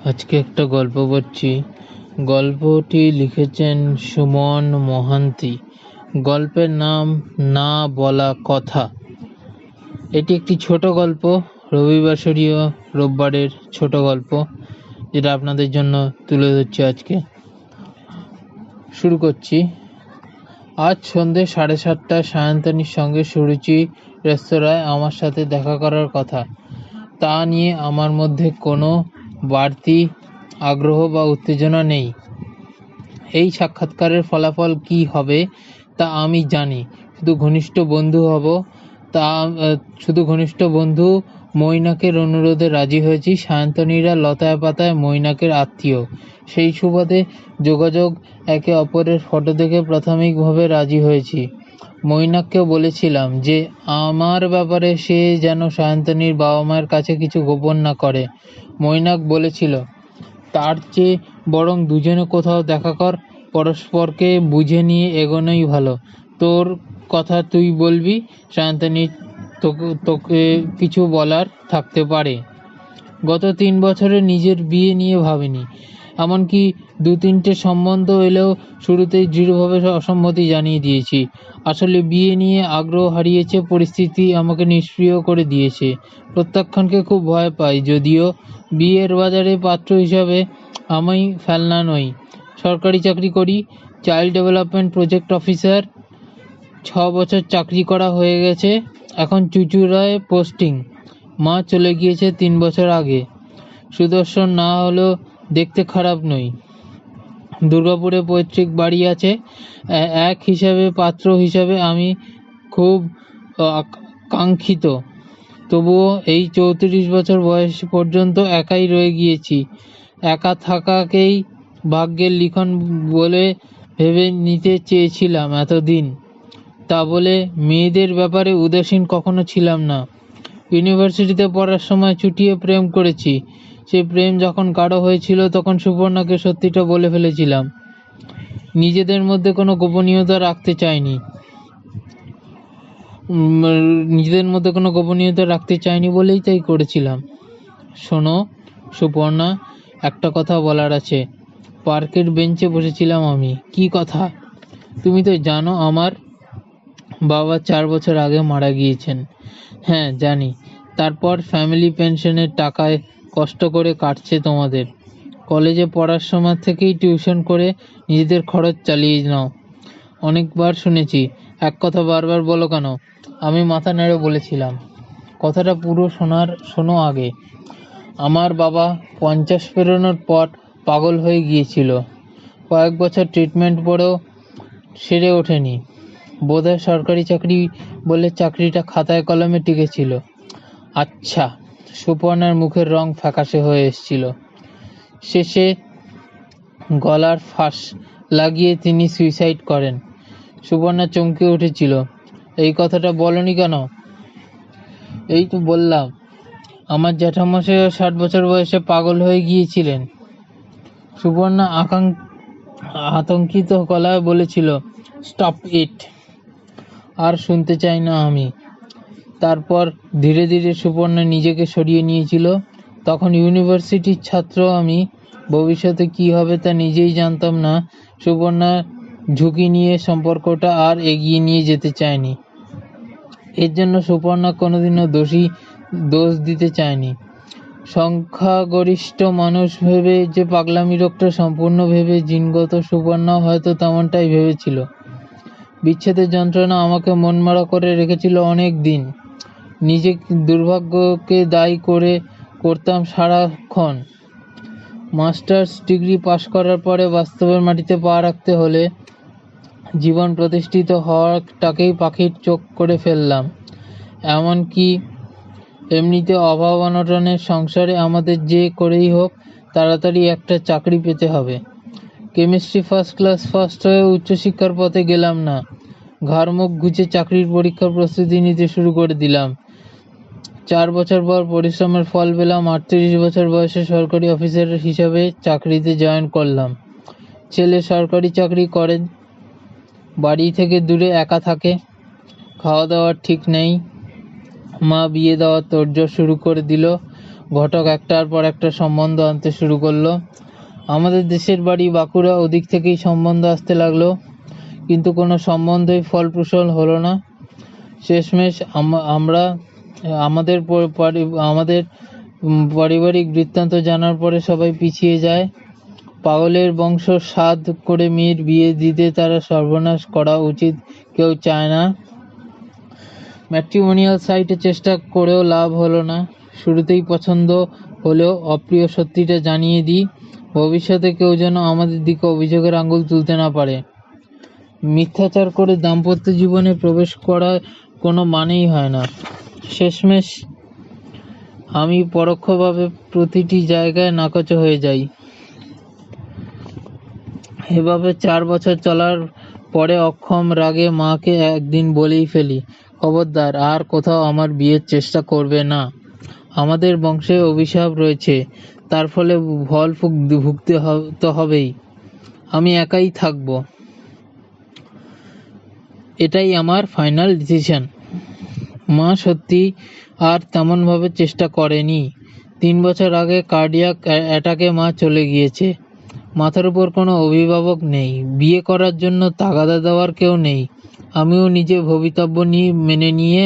আজকে একটা গল্প পড়ছি। গল্পটি লিখেছেন সুমন মহান্তি। গল্পের নাম না বলা কথা। এটি একটি ছোট গল্প, রবিবাসরীয় রোববারের ছোট গল্প, যেটা আপনাদের জন্য তুলে ধরছি আজকে। শুরু করছি। আজ সন্ধ্যে 7:30টায় সায়ন্তনীর সঙ্গে সুরুচি রেস্তোরাঁয় আমার সাথে দেখা করার কথা। তা নিয়ে আমার মধ্যে কোনো বাড়তি আগ্রহ বা উত্তেজনা নেই। এই সাক্ষাৎকারের ফলাফল কী হবে তা আমি জানি। শুধু ঘনিষ্ঠ বন্ধু মৈনাকের অনুরোধে রাজি হয়েছি। সায়ন্তনীরা লতায় পাতায় মৈনাকের আত্মীয়, সেই সুবাদে যোগাযোগ, একে অপরের ফটো দেখে প্রাথমিকভাবে রাজি হয়েছি। মৈনাককেও বলেছিলাম যে আমার ব্যাপারে সে যেন সায়ন্তনীর বাবা মায়ের কাছে কিছু গোপন না করে। মৈনাক বলেছিল, তার চেয়ে বরং দুজনে কোথাও দেখা কর, পরস্পরকে বুঝে নিয়ে এগোনোই ভালো। তোর কথা তুই বলবি, সায়ন্তনী তোকে কিছু বলার থাকতে পারে। গত 3 বছরে নিজের বিয়ে নিয়ে ভাবিনি, এমনকি 2-3টে সম্বন্ধ এলেও শুরুতেই দৃঢ়ভাবে অসম্মতি জানিয়ে দিয়েছি। আসলে বিয়ে নিয়ে আগ্রহ হারিয়েছে, পরিস্থিতি আমাকে নিষ্ক্রিয় করে দিয়েছে। প্রত্যাখ্যানকে খুব ভয় পাই, যদিও বিয়ের বাজারে পাত্র হিসাবে আমি ফেলনা নই। সরকারি চাকরি করি, চাইল্ড ডেভেলপমেন্ট প্রজেক্ট অফিসার। 6 বছর চাকরি করা হয়ে গেছে, এখন চুঁচুড়ায় পোস্টিং। মা চলে গিয়েছে 3 বছর আগে। সুদর্শন না হলেও দেখতে খারাপ নই। দুর্গাপুরে পৈতৃক বাড়ি আছে। এক হিসাবে, পাত্র হিসাবে আমি খুব কাঙ্ক্ষিত। তবুও এই 34 বছর বয়স পর্যন্ত একাই রয়ে গিয়েছি। একা থাকাকেই ভাগ্যের লিখন বলে ভেবে নিতে চেয়েছিলাম এতদিন। তা বলে মেয়েদের ব্যাপারে উদাসীন কখনো ছিলাম না। ইউনিভার্সিটিতে পড়ার সময় চুটিয়ে প্রেম করেছি। সেই প্রেম যখন গাঢ় হয়েছিল তখন সুপর্ণাকে সত্যিটা বলে ফেলেছিলাম। নিজেদের মধ্যে কোনো গোপনীয়তা রাখতে চাইনি বলেই তাই করেছিলাম। শোনো সুপর্ণা, একটা কথা বলার আছে। পার্কের বেঞ্চে বসেছিলাম আমি। কি কথা? তুমি তো জানো আমার বাবা 4 বছর আগে মারা গিয়েছেন। হ্যাঁ জানি। তারপর ফ্যামিলি পেনশনের টাকায় কষ্ট করে কাটছে তোমাদের। কলেজে পড়ার সময় থেকেই টিউশন করে নিজেদের খরচ চালিয়ে নাও। অনেকবার শুনেছি। এক কথা বারবার বলো কেন? আমি মাথা নেড়ে বলেছিলাম, কথাটা পুরো শোনো আগে। আমার বাবা 50 পেরোনোর পর পাগল হয়ে গিয়েছিল। কয়েক বছর ট্রিটমেন্ট পরেও সেরে ওঠেনি। বোধহয় সরকারি চাকরি বলে চাকরিটা খাতায় কলমে টিকেছিল। আচ্ছা। সুপর্ণার মুখের রং ফ্যাকাশে হয়ে এসেছিল। শেষে গলার ফাঁস লাগিয়ে তিনি সুইসাইড করেন। সুপর্ণা চমকে উঠেছিল। এই কথাটা বলনি কেন? এই তো বললাম, আমার জ্যাঠামশাইও 60 বছর বয়সে পাগল হয়ে গিয়েছিলেন। সুপর্ণা আতঙ্কিত গলায় বলেছিল, স্টপ ইট। আর শুনতে চাই না আমি। তারপর ধীরে ধীরে সুপর্ণা নিজেকে সরিয়ে নিয়েছিল। তখন ইউনিভার্সিটির ছাত্র আমি, ভবিষ্যতে কি হবে তা নিজেই জানতাম না। সুপর্ণা ঝুঁকি নিয়ে সম্পর্কটা আর এগিয়ে নিয়ে যেতে চায়নি। এর জন্য সুপর্ণা কোনোদিনও দোষ দিতে চায়নি। সংখ্যাগরিষ্ঠ মানুষ ভেবে যে পাগলামি রোগটা সম্পূর্ণ ভেবে জিনগত, সুপর্ণাও হয়তো তেমনটাই ভেবেছিল। বিচ্ছেদের যন্ত্রণা আমাকে মনমরা করে রেখেছিল অনেক দিন। নিজে দুর্ভাগ্যকে দায়ী করতাম সারাক্ষণ। মাস্টার্স ডিগ্রি পাশ করার পরে বাস্তবের মাটিতে পা রাখতে হলে জীবন প্রতিষ্ঠিত হওয়াটাকেই পাখির চোখ করে ফেললাম। এমনিতে অভাব অনটনের সংসারে আমাদের যে করেই হোক তাড়াতাড়ি একটা চাকরি পেতে হবে। কেমিস্ট্রি ফার্স্ট ক্লাস ফার্স্ট হয়ে উচ্চশিক্ষার পথে গেলাম না। ঘাড় মুখ গুছে চাকরির পরীক্ষার প্রস্তুতি নিতে শুরু করে দিলাম। 4 বছর পর পরিশ্রমের ফল পেলাম। 38 বছর বয়সে সরকারি অফিসার হিসাবে চাকরিতে জয়েন করলাম। ছেলে সরকারি চাকরি করে, বাড়ি থেকে দূরে একা থাকে, খাওয়া দাওয়ার ঠিক নেই। মা বিয়ে দেওয়ার তোড়জোড় শুরু করে দিল। ঘটক একটার পর একটা সম্বন্ধ আনতে শুরু করলো। আমাদের দেশের বাড়ি বাঁকুড়া, ওদিক থেকেই সম্বন্ধ আসতে লাগলো, কিন্তু কোনো সম্বন্ধই ফলপ্রসূ হলো না। শেষমেশ আমরা আমাদের পারিবারিক বৃত্তান্ত জানার পরে সবাই পিছিয়ে যায়। পাগলের বংশ সাধ করে মেয়ের বিয়ে দিতে তারা সর্বনাশ করা উচিত কেউ চায় না। ম্যাট্রিমোনিয়াল সাইটে চেষ্টা করেও লাভ হলো না। শুরুতেই পছন্দ হলেও অপ্রিয় সত্যিটা জানিয়ে দিই, ভবিষ্যতে কেউ যেন আমাদের দিকে অভিযোগের আঙুল তুলতে না পারে। মিথ্যাচার করে দাম্পত্য জীবনে প্রবেশ করার কোনো মানেই হয় না। শেষমেশ আমি পরোক্ষভাবে প্রতিটি জায়গায় নাকচ হয়ে যাই। এভাবে 4 বছর চলার পরে অক্ষম রাগে মাকে একদিন বলেই ফেলি, খবরদার আর কোথাও আমার বিয়ের চেষ্টা করবে না। আমাদের বংশে অভিশাপ রয়েছে, তার ফলে ফল ভুগতে তো হবেই। আমি একাই থাকব, এটাই আমার ফাইনাল ডিসিশন। মা সত্যি আর তেমনভাবে চেষ্টা করেনি। 3 বছর আগে কার্ডিয়াক অ্যাটাকে মা চলে গিয়েছে। মাথার উপর কোনো অভিভাবক নেই, বিয়ে করার জন্য তাগাদা দেওয়ার কেউ নেই। আমিও নিজে ভবিতব্য মেনে নিয়ে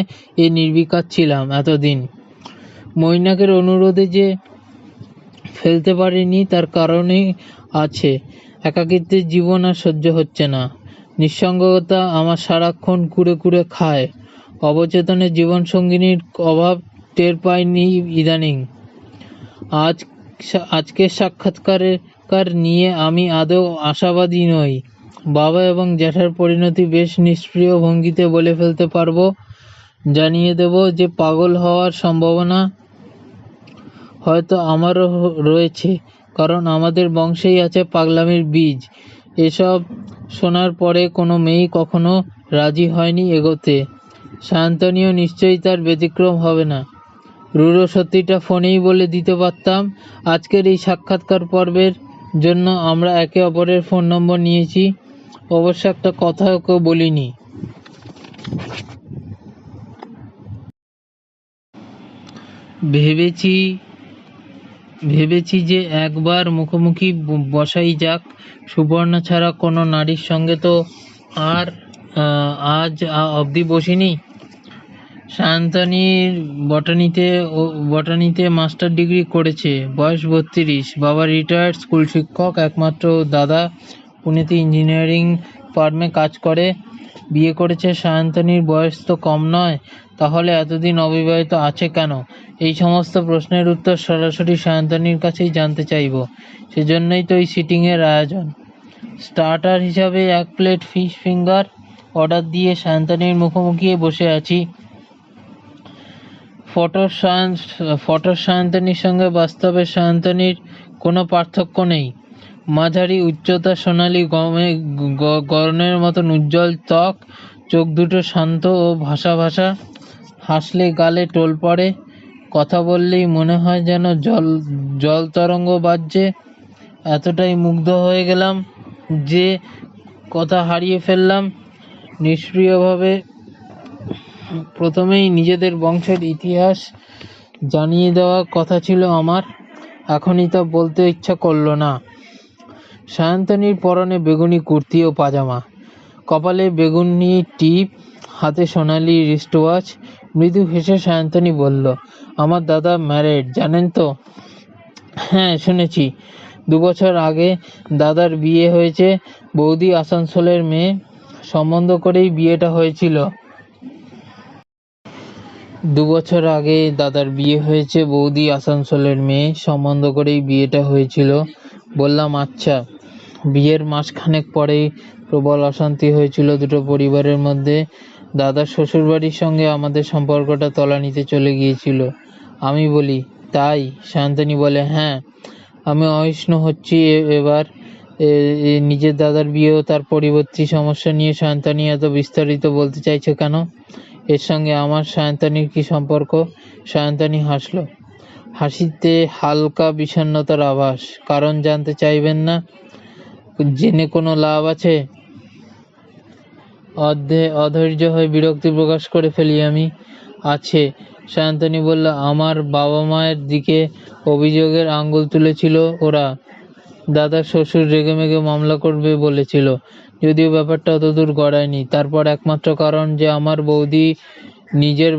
নির্বিকার ছিলাম এতদিন। মৈনাকের অনুরোধে যে ফেলতে পারিনি তার কারণেই আছে। একাকিত্বের জীবন আর সহ্য হচ্ছে না। নিঃসঙ্গতা আমার সারাক্ষণ কুড়ে কুড়ে খায়। অবচেতনে জীবনসঙ্গিনীর অভাব টের পাইনি ইদানিং। আজকের সাক্ষাৎকার নিয়ে আমি আদৌ আশাবাদী নই। বাবা এবং জ্যাঠার পরিণতি বেশ নিষ্ক্রিয় ভঙ্গিতে বলে ফেলতে পারবো। জানিয়ে দেব যে পাগল হওয়ার সম্ভাবনা হয়তো আমারও রয়েছে, কারণ আমাদের বংশেই আছে পাগলামির বীজ। এসব শোনার পরে কোনো মেয়েই কখনো রাজি হয়নি এগোতে। সায়ন্তনীও নিশ্চয়ই তার ব্যতিক্রম হবে না। রূঢ় সত্যিটা ফোনেই বলে দিতে পারতাম। আজকের এই সাক্ষাৎকার পর্বের জন্য আমরা একে অপরের ফোন নম্বর নিয়েছি, অবশ্য একটা কথা ওকে বলিনি। ভেবেছি যে একবার মুখোমুখি বসাই যাক। সুবর্ণা ছাড়া কোনো নারীর সঙ্গে তো আর আজ অবধি বসিনি। সায়ন্তনীর বটানিতে মাস্টার ডিগ্রি করেছে, বয়স 32, বাবা রিটায়ার্ড স্কুল শিক্ষক, একমাত্র দাদা পুনেতে ইঞ্জিনিয়ারিং ফার্মে কাজ করে। বিয়ে করেছে। সায়ন্তনীর বয়স তো কম নয়, তাহলে এতদিন অবিবাহিত আছে কেন? এই সমস্ত প্রশ্নের উত্তর সরাসরি সায়ন্তনীর কাছেই জানতে চাইব। সেজন্যই তো এই সিটিংয়ের আয়োজন। স্টার্টার হিসাবে 1 প্লেট ফিশ ফিঙ্গার অর্ডার দিয়ে সায়ন্তনীর মুখোমুখি বসে আছি। ফটোর সায়ন্তনীর সঙ্গে বাস্তবের সায়ন্তনীর কোনো পার্থক্য নেই। মাঝারি উচ্চতা, সোনালি গগনের মতন উজ্জ্বল ত্বক, চোখ দুটো শান্ত ও ভাসা ভাসা। হাসলে গালে টোল পড়ে, কথা বললেই মনে হয় যেন জল তরঙ্গ বাজছে। এতটাই মুগ্ধ হয়ে গেলাম যে কথা হারিয়ে ফেললাম নিষ্ক্রিয়ভাবে। প্রথমেই নিজেদের বংশের ইতিহাস জানিয়ে দেওয়ার কথা ছিল আমার, এখনই তা বলতে ইচ্ছা করল না। সায়ন্তনীর পরনে বেগুনি কুর্তি ও পাজামা, কপালে বেগুনি টিপ, হাতে সোনালি রিস্টওয়াচ। মৃদু হেসে সায়ন্তনী বলল, আমার দাদা ম্যারেড, জানেন তো? হ্যাঁ, শুনেছি। 2 বছর আগে দাদার বিয়ে হয়েছে। বৌদি আসানসোলের মেয়ে, সম্বন্ধ করেই বিয়েটা হয়েছিল। 2 বছর আগে দাদার বিয়ে হয়েছে, বৌদি আসানসোলের মেয়ে, সম্বন্ধ করেই বিয়েটা হয়েছিল। বললাম, আচ্ছা। বিয়ের মাসখানেক পরেই প্রবল অশান্তি হয়েছিল দুটো পরিবারের মধ্যে। দাদার শ্বশুরবাড়ির সঙ্গে আমাদের সম্পর্কটা তলানিতে চলে গিয়েছিল। আমি বলি, তাই? সায়ন্তনী বলে, হ্যাঁ। আমি অসহিষ্ণু হচ্ছি এবার। নিজের দাদার বিয়ে ও তার পরবর্তী সমস্যা নিয়ে সায়ন্তনী এত বিস্তারিত বলতে চাইছে কেন? এর সঙ্গে আমার সায়ন্তনীর কি সম্পর্ক? সায়ন্তনী হাসল, হাসিতে হালকা বিষণ্ণতার আভাস। কারণ জানতে চাইবেন না? জেনে কোনো লাভ আছে? অধৈর্য হয়ে বিরক্তি প্রকাশ করে ফেলি আমি। আছে, সায়ন্তনী বলল, আমার বাবা মায়ের দিকে অভিযোগের আঙ্গুল তুলেছিল ওরা। দাদার শ্বশুর রেগেমেগে মামলা করবে বলেছিল, যদিও ব্যাপারটা অতদূর গড়ায়নি। তারপর একমাত্র কারণ যে আমার বৌদি নিজের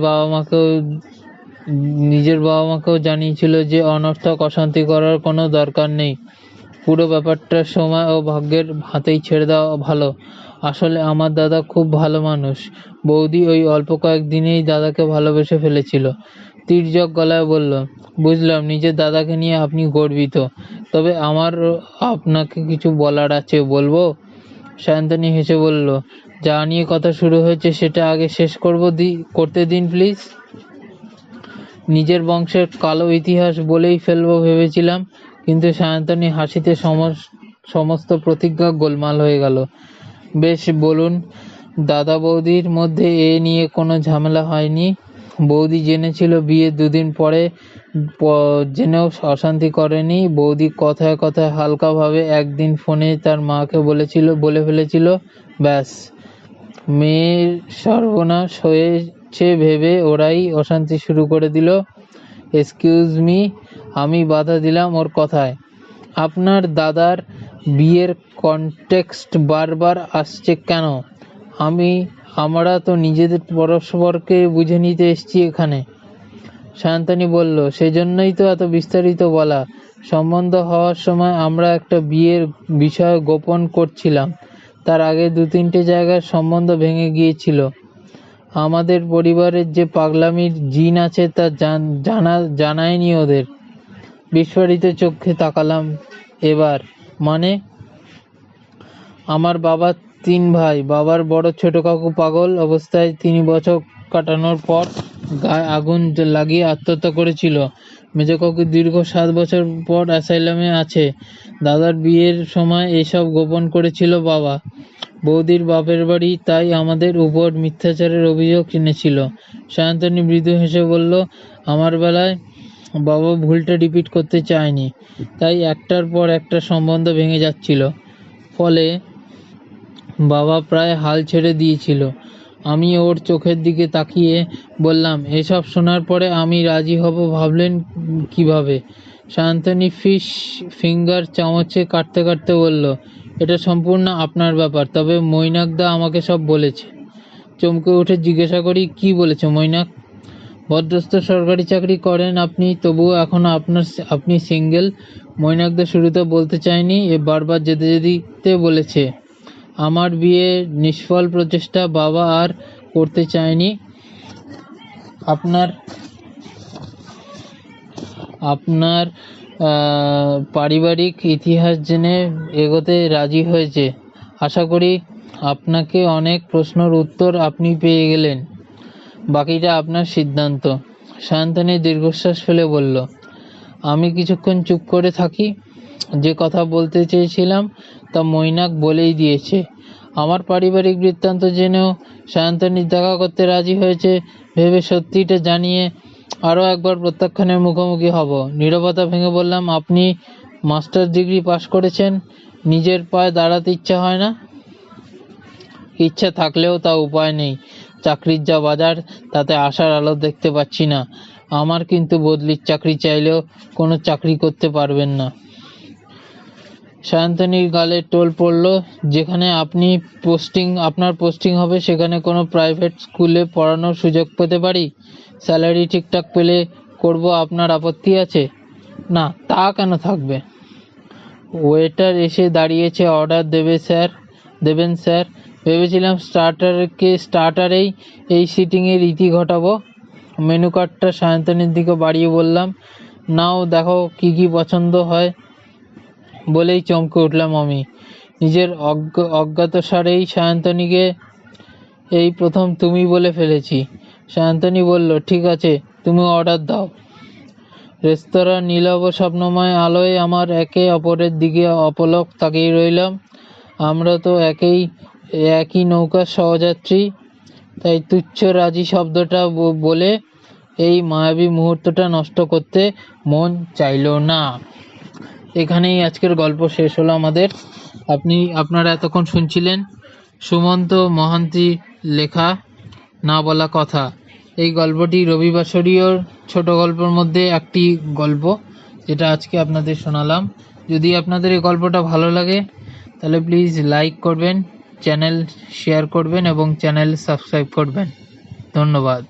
বাবা মাকেও জানিয়েছিল যে অনর্থক অশান্তি করার কোনো দরকার নেই। পুরো ব্যাপারটা সময় ও ভাগ্যের হাতেই ছেড়ে দেওয়া ভালো। আসলে আমার দাদা খুব ভালো মানুষ। বৌদি ওই অল্প কয়েকদিনেই দাদাকে ভালোবেসে ফেলেছিল। তীর্যক গলায় বলল, বুঝলাম নিজের দাদাকে নিয়ে আপনি গর্বিত, তবে আমার আপনাকে কিছু বলার আছে, বলবো? সায়ন্তনী হেসে বলল, যা নিয়ে কথা শুরু হয়েছে সেটা আগে শেষ করতে দিন প্লিজ। নিজের বংশের কালো ইতিহাস বলেই ফেলবো ভেবেছিলাম, কিন্তু সায়ন্তনী হাসিতে সমস্ত প্রতিজ্ঞা গোলমাল হয়ে গেল। বেশ, বলুন। দাদা বৌদির মধ্যে এ নিয়ে কোনো ঝামেলা হয়নি। বৌদি জেনেছিল বিয়ের দুদিন পরে, জেনেও অশান্তি করেনি। বৌদি কথায় কথায় হালকাভাবে একদিন ফোনে তার মাকে বলে ফেলেছিল, ব্যাস, মেয়ের সর্বনাশ হয়েছে ভেবে ওরাই অশান্তি শুরু করে দিল। এক্সকিউজ মি, আমি বাধা দিলাম ওর কথায়। আপনার দাদার বিয়ের কনটেক্সট বারবার আসছে কেন? আমরা তো নিজেদের পরস্পরকে বুঝে নিতে এসেছি এখানে। সায়ন্তনী বলল, সেজন্যই তো এত বিস্তারিত বলা। সম্বন্ধ হওয়ার সময় আমরা একটা বিয়ের বিষয় গোপন করছিলাম। তার আগে 2-3টে জায়গার সম্বন্ধ ভেঙে গিয়েছিল। আমাদের পরিবারের যে পাগলামির জিন আছে তা জানায়নি ওদের। বিস্ফারিত চোখে তাকালাম এবার। মানে? আমার বাবার 3 ভাই। বাবার বড় ছোট কাকু পাগল অবস্থায় 3 বছর কাটানোর পর গায়ে আগুন লাগিয়ে আত্মহত্যা করেছিল। মেজ কাকু দীর্ঘ 7 বছর পর অ্যাসাইলামে আছে। দাদার বিয়ের সময় এসব গোপন করেছিল বাবা। বৌদির বাপের বাড়ি তাই আমাদের উপর মিথ্যাচারের অভিযোগ এনেছিল। সায়ন্তনী মৃদু হেসে বলল, আমার বেলায় বাবা ভুলটা রিপিট করতে চায়নি, তাই একটার পর একটা সম্বন্ধ ভেঙে যাচ্ছিল। ফলে বাবা প্রায় হাল ছেড়ে দিয়েছিল। আমি ওর চোখের দিকে তাকিয়ে বললাম, এসব শোনার পরে আমি রাজি হব ভাবলেন কিভাবে? সায়ন্তনী ফিঙ্গার চামচে কাটতে কাটতে বলল, এটা সম্পূর্ণ আপনার ব্যাপার, তবে মৈনাকদা আমাকে সব বলেছে। চমকে উঠে জিজ্ঞাসা করি, কি বলেছে মৈনাক? ভদ্রস্থ সরকারি চাকরি করেন আপনি, তবুও এখনো আপনি সিঙ্গেল। মৈনাকদা শুরুতে বলতে চায়নি, বারবার যেতে বলেছে। আমার বিয়ে নিষ্ফল প্রচেষ্টা বাবা আর করতে চায়নি। আপনার পারিবারিক ইতিহাস জেনে এগোতে রাজি হয়েছে। আশা করি আপনাকে অনেক প্রশ্নের উত্তর আপনি পেয়ে গেলেন। বাকিটা আপনার সিদ্ধান্ত। সায়ন্তনী দীর্ঘশ্বাস ফেলে বলল, আমি কিছুক্ষণ চুপ করে থাকি। যে কথা বলতে চেয়েছিলাম তা মৈনাক বলেই দিয়েছে। আমার পারিবারিক বৃত্তান্ত জেনেও সায়ন্তনী দেখা করতে রাজি হয়েছে ভেবে সত্যিটা জানিয়ে আরও একবার প্রত্যাখ্যানের মুখোমুখি হব। নীরবতা ভেঙে বললাম, আপনি মাস্টার্স ডিগ্রি পাশ করেছেন, নিজের পায়ে দাঁড়াতে ইচ্ছা হয় না? ইচ্ছা থাকলেও তা উপায় নেই। চাকরির যা বাজার, তাতে আশার আলো দেখতে পাচ্ছি না। আমার কিন্তু বদলির চাকরি চাইলেও কোনো চাকরি করতে পারবেন না। সায়ন্তনীর গালে টোল পড়ল। যেখানে আপনার পোস্টিং হবে সেখানে কোনো প্রাইভেট স্কুলে পড়ানোর সুযোগ পেতে পারি? স্যালারি ঠিকঠাক পেলে করব, আপনার আপত্তি আছে? না, তা কেন থাকবে? ওয়েটার এসে দাঁড়িয়েছে, অর্ডার দেবেন স্যার। ভেবেছিলাম স্টার্টারেই এই সিটিংয়ের ইতি ঘটাবো। মেনু কার্ডটা সায়ন্তনীর দিকে বাড়িয়ে বললাম, নাও দেখো কি কি পছন্দ হয়। বলেই চমকে উঠলাম আমি। নিজের অজ্ঞাতসারেই সায়ন্তনীকে এই প্রথম তুমি বলে ফেলেছি। সায়ন্তনী বলল, ঠিক আছে, তুমি অর্ডার দাও। রেস্তোরাঁর নীলাভ স্বপ্নময় আলোয় আমরা একে অপরের দিকে অপলক তাকিয়ে রইলাম। আমরা তো একই নৌকার সহযাত্রী, তাই তুচ্ছ রাজি শব্দটা বলে এই মায়াবী মুহূর্তটা নষ্ট করতে মন চাইল না। এখানেই আজকের গল্প শেষ হলো আমাদের। আপনারা এতক্ষণ শুনছিলেন সুমন্ত মহান্তি লেখা না বলা কথা। এই গল্পটি রবিবাসরীয় ছোট গল্পের মধ্যে একটি গল্প, যেটা আজকে আপনাদের শোনালাম। যদি আপনাদের এই গল্পটা ভালো লাগে তাহলে প্লিজ লাইক করবেন, চ্যানেল শেয়ার করবেন এবং চ্যানেল সাবস্ক্রাইব করবেন। ধন্যবাদ।